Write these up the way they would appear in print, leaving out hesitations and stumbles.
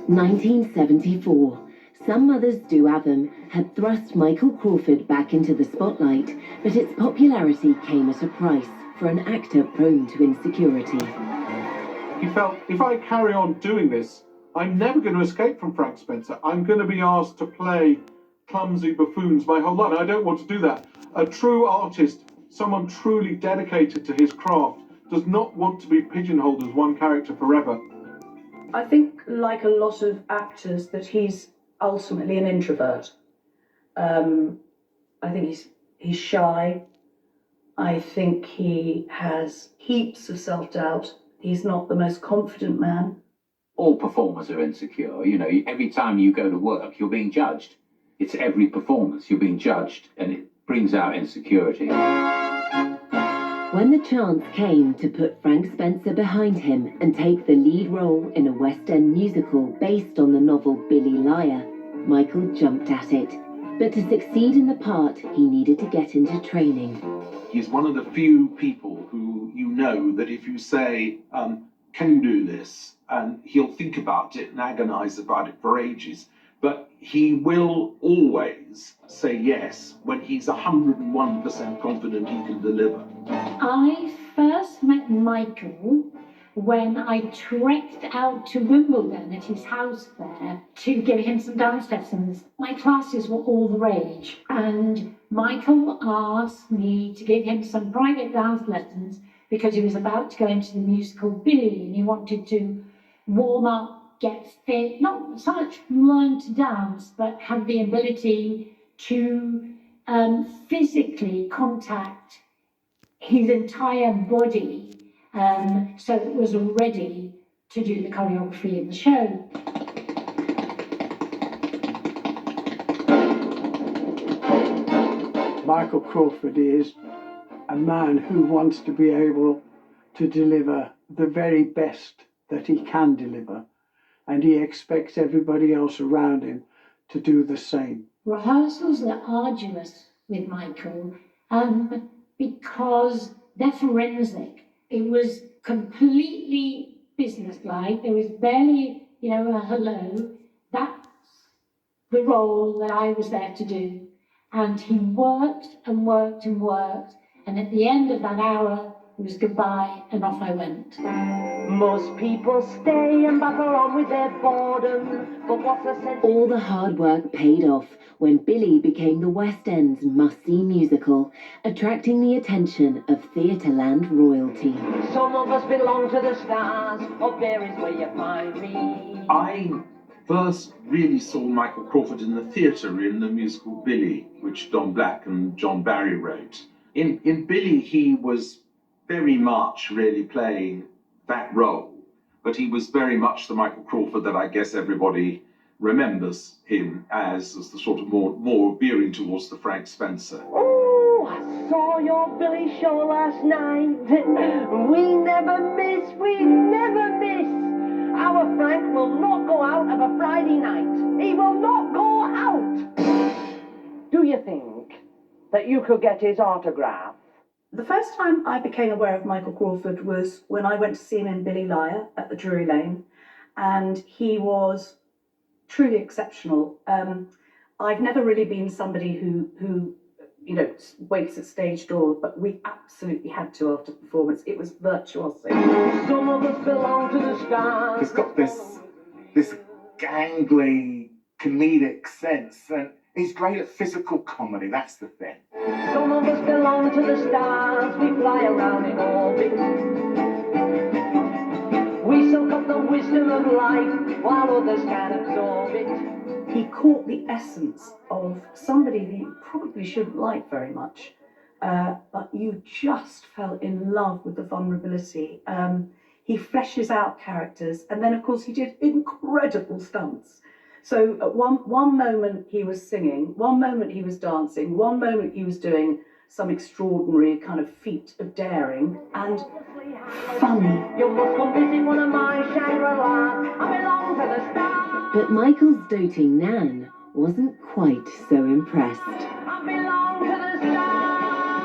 1974. Some Mothers Do Have 'Em had thrust Michael Crawford back into the spotlight, but its popularity came at a price for an actor prone to insecurity. He felt, if I carry on doing this, I'm never going to escape from Frank Spencer. I'm going to be asked to play clumsy buffoons my whole life, and I don't want to do that. A true artist, someone truly dedicated to his craft, does not want to be pigeonholed as one character forever. I think, like a lot of actors, that he's ultimately an introvert. I think he's shy. I think he has heaps of self-doubt. He's not the most confident man. All performers are insecure. You know, every time you go to work, you're being judged. It's every performance you're being judged, and it brings out insecurity. When the chance came to put Frank Spencer behind him and take the lead role in a West End musical based on the novel Billy Liar, Michael jumped at it. But to succeed in the part, he needed to get into training. He's one of the few people who you know that if you say, can you do this? And he'll think about it and agonize about it for ages. But he will always say yes when he's 101% confident he can deliver. I first met Michael when I trekked out to Wimbledon at his house there to give him some dance lessons. My classes were all the rage, and Michael asked me to give him some private dance lessons because he was about to go into the musical Billy, and he wanted to warm up, get fit, not so much learn to dance, but have the ability to physically contact his entire body, so it was ready to do the choreography in the show. Michael Crawford is a man who wants to be able to deliver the very best that he can deliver, and he expects everybody else around him to do the same. Rehearsals are arduous with Michael because they're forensic. It was completely businesslike. There was barely, a hello. That's the role that I was there to do. And he worked and worked and worked. And at the end of that hour, it was goodbye, and off I went. Most people stay and battle on with their boredom, but what's the sense? All the hard work paid off when Billy became the West End's must-see musical, attracting the attention of Theatreland royalty. Some of us belong to the stars, up there is where you find me. I first really saw Michael Crawford in the theatre in the musical Billy, which Don Black and John Barry wrote. In Billy, he was very much really playing that role, but he was very much the Michael Crawford that I guess everybody remembers him as the sort of more veering towards the Frank Spencer. Oh, I saw your Billy show last night. We never miss, we never miss. Our Frank will not go out of a Friday night. He will not go out. Do you think that you could get his autograph? The first time I became aware of Michael Crawford was when I went to see him in Billy Liar at the Drury Lane, and he was truly exceptional. I've never really been somebody who waits at stage doors, but we absolutely had to after performance. It was virtuosic. Some of us belong to the stars. He's got this gangly comedic sense, and he's great at physical comedy, that's the thing. Some of us belong to the stars, we fly around in orbit. We soak up the wisdom of life, while others can absorb it. He caught the essence of somebody that you probably shouldn't like very much, but you just fell in love with the vulnerability. He fleshes out characters, and then of course he did incredible stunts. So at one moment he was singing, one moment he was dancing, one moment he was doing some extraordinary kind of feat of daring and funny. You must come visit one of my Shangri-Las. I belong to the stars. But Michael's doting Nan wasn't quite so impressed. I belong to the stars.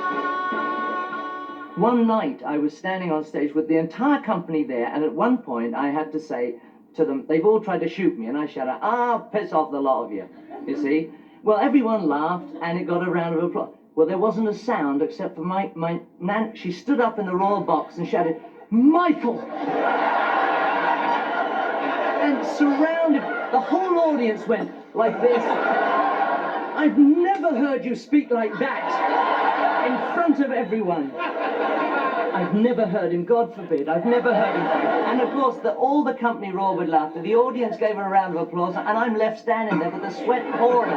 One night I was standing on stage with the entire company there, and at one point I had to say to them, they've all tried to shoot me, and I shouted, piss off the lot of you, you see. Well, everyone laughed, and it got a round of applause. Well, there wasn't a sound except for my nan. She stood up in the royal box and shouted, Michael! And surrounded, the whole audience went like this. I've never heard you speak like that in front of everyone. I've never heard him, God forbid, I've never heard him. And of course, all the company roared with laughter. The audience gave her a round of applause, and I'm left standing there with the sweat pouring.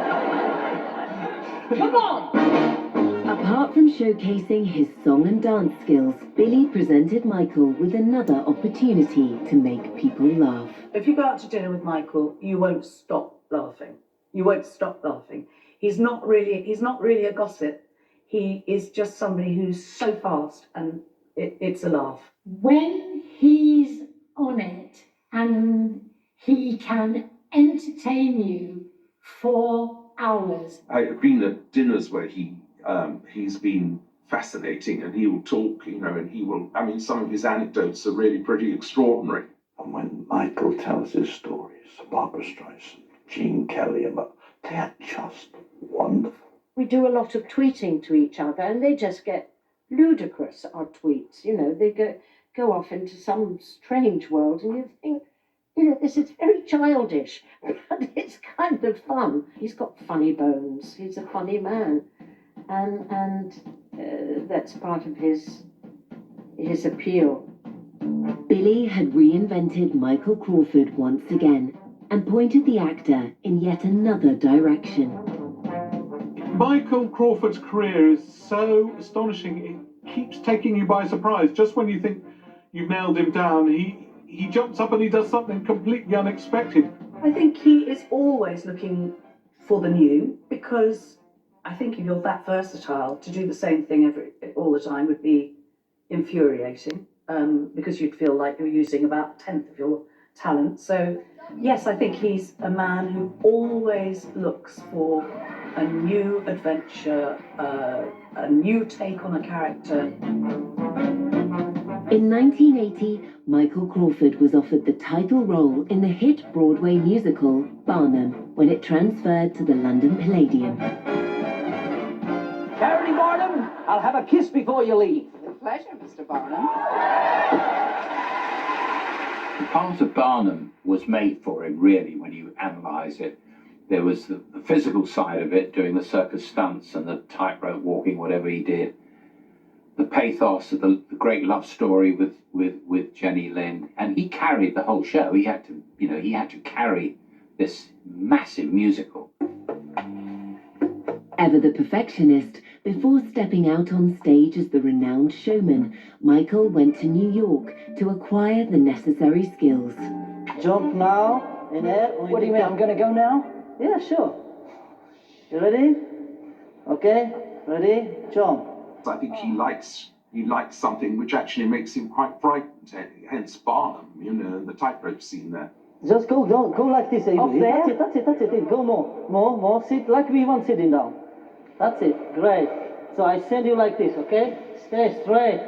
Come on! Apart from showcasing his song and dance skills, Billy presented Michael with another opportunity to make people laugh. If you go out to dinner with Michael, you won't stop laughing. You won't stop laughing. He's not really a gossip. He is just somebody who's so fast, and it's a laugh. When he's on it and he can entertain you for hours. I've been at dinners where he's been fascinating, and he will talk, and he will. I mean, some of his anecdotes are really pretty extraordinary. And when Michael tells his stories, Barbara Streisand, Gene Kelly, they are just wonderful. We do a lot of tweeting to each other, and they just get ludicrous, our tweets. They go off into some strange world, and you think, this is very childish, but it's kind of fun. He's got funny bones. He's a funny man, and that's part of his appeal. Billy had reinvented Michael Crawford once again and pointed the actor in yet another direction. Michael Crawford's career is so astonishing. It keeps taking you by surprise. Just when you think you've nailed him down, he jumps up and he does something completely unexpected. I think he is always looking for the new, because I think if you're that versatile, to do the same thing all the time would be infuriating, because you'd feel like you're using about a tenth of your talent. So yes, I think he's a man who always looks for a new adventure, a new take on a character. In 1980, Michael Crawford was offered the title role in the hit Broadway musical Barnum when it transferred to the London Palladium. Charity Barnum, I'll have a kiss before you leave. With pleasure, Mr. Barnum. Part of Barnum was made for him, really, when you analyse it. There was the physical side of it, doing the circus stunts and the tightrope walking, whatever he did. The pathos of the great love story with Jenny Lind, and he carried the whole show. He had to carry this massive musical. Ever the perfectionist, before stepping out on stage as the renowned showman, Michael went to New York to acquire the necessary skills. Jump now, in air. What do you mean, I'm going to go now? Yeah, sure. You ready? Okay, ready, jump. I think he likes something which actually makes him quite frightened, hence Barnum, the tightrope scene there. Just go like this, Avery. That's it. Go more. Sit like we want sitting down. That's it, great. So I send you like this, okay? Stay straight.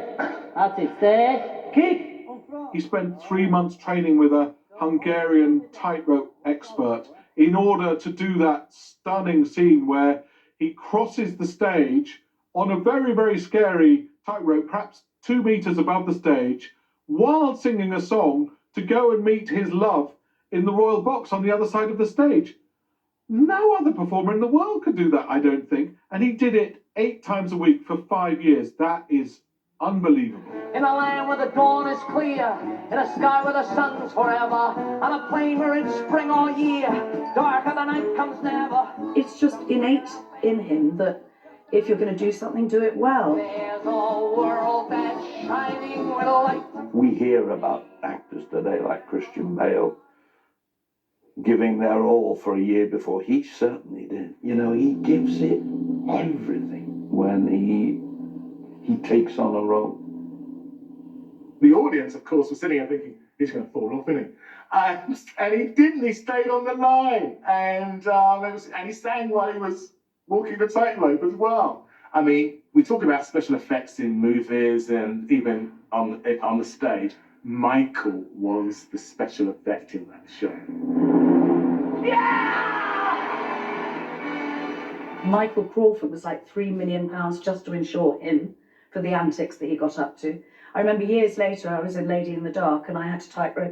That's it, stay. Kick. He spent 3 months training with a Hungarian tightrope expert in order to do that stunning scene where he crosses the stage on a very, very scary tightrope, perhaps 2 meters above the stage, while singing a song to go and meet his love in the royal box on the other side of the stage. No other performer in the world could do that, I don't think. And he did it 8 times a week for 5 years. That is unbelievable. In a land where the dawn is clear, in a sky where the sun's forever, on a plain where it's spring all year, darker the night comes never. It's just innate in him that if you're going to do something, do it well. There's a world that's shining with light. We hear about actors today like Christian Bale giving their all for a year before. He certainly did. He gives it everything when he takes on a role. The audience, of course, was sitting there thinking, he's going to fall off, isn't he? And he didn't. He stayed on the line. And he sang while he was walking the tightrope as well. I mean, we talk about special effects in movies and even on the stage. Michael was the special effect in that show. Michael Crawford was like £3 million just to insure him for the antics that he got up to. I remember years later, I was in Lady in the Dark, and I had to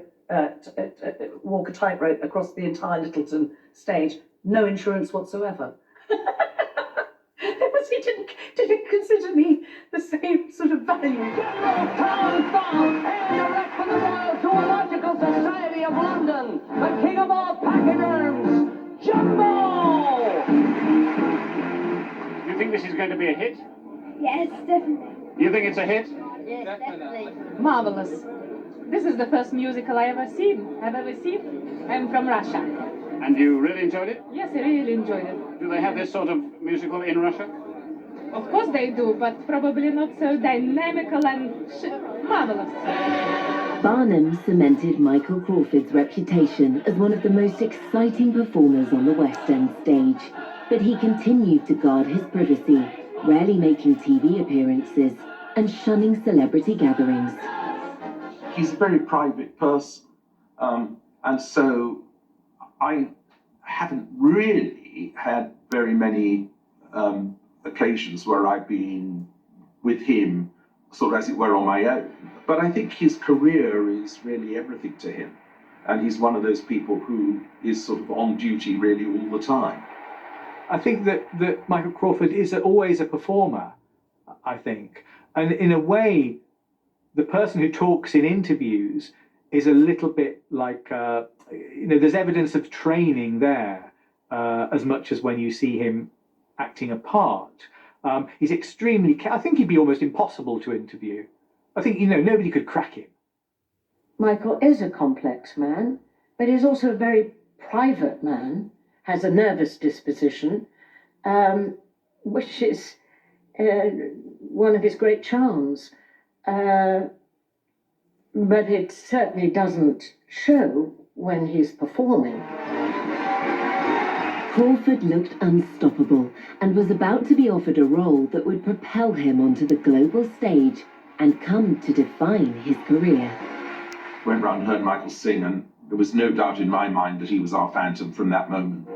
walk a tightrope across the entire Littleton stage. No insurance whatsoever. He didn't consider me the same sort of value. Town Farm, and direct from the Royal Zoological Society of London, the king of all pachyderms, Jumbo! You think this is going to be a hit? Yes, definitely. You think it's a hit? Yes, definitely. Marvelous. This is the first musical I've ever seen. I'm from Russia. And you really enjoyed it? Yes, I really enjoyed it. Do they have this sort of musical in Russia? Of course they do, but probably not so dynamical and marvelous. Barnum cemented Michael Crawford's reputation as one of the most exciting performers on the West End stage, but he continued to guard his privacy, rarely making TV appearances and shunning celebrity gatherings. He's a very private person, and so I haven't really had very many occasions where I've been with him, sort of as it were, on my own. But I think his career is really everything to him. And he's one of those people who is sort of on duty really all the time. I think that Michael Crawford is always a performer, I think. And in a way, the person who talks in interviews is a little bit like, there's evidence of training there as much as when you see him acting a part. He's extremely, I think he'd be almost impossible to interview. I think, nobody could crack him. Michael is a complex man, but he's also a very private man, has a nervous disposition, which is one of his great charms. But it certainly doesn't show when he's performing. Crawford looked unstoppable and was about to be offered a role that would propel him onto the global stage and come to define his career. Went round and heard Michael sing, and there was no doubt in my mind that he was our Phantom from that moment.